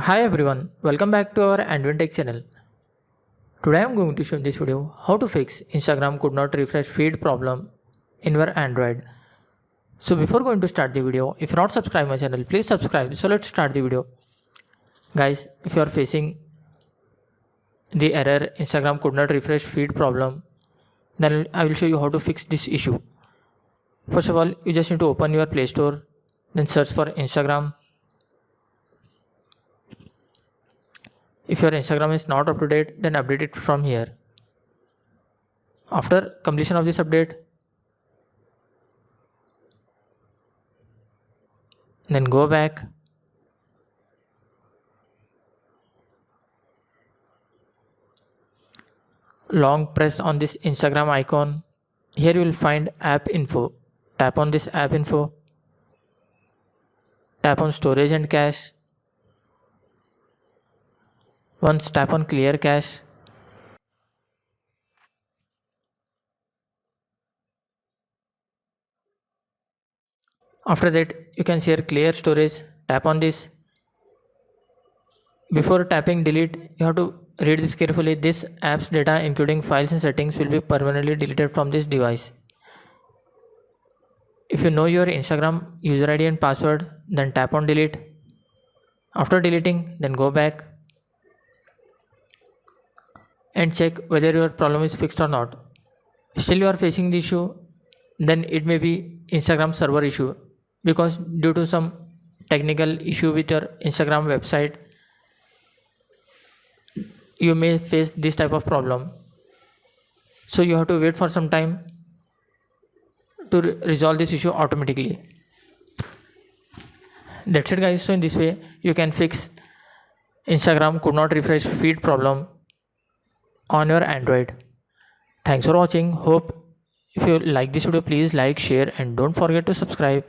Hi everyone, welcome back to our AndWin Tech channel. Today I am going to show in this video how to fix Instagram could not refresh feed problem in your Android. So before going to start the video, if you are not subscribed my channel, please subscribe. So let's start the video. Guys, if you are facing the error Instagram could not refresh feed problem, then I will show you how to fix this issue. First of all, you just need to open your Play Store, then search for Instagram. If your Instagram is not up to date, then update it from here. After completion of this update, then go back. Long press on this Instagram icon. Here you will find app info. Tap on this app info. Tap on storage and cache. Once tap on clear cache. After that, you can see here clear storage. Tap on this. Before tapping delete, you have to read this carefully. This app's data including files and settings will be permanently deleted from this device. If you know your Instagram user ID and password, then tap on delete. After deleting, then go back and check whether your problem is fixed or not. Still you are facing the issue, then it may be Instagram server issue, because due to some technical issue with your Instagram website, you may face this type of problem. So you have to wait for some time to resolve this issue automatically. That's it guys. So in this way you can fix Instagram could not refresh feed problem on your Android. Thanks for watching. Hope if you like this video, please like, share and don't forget to subscribe.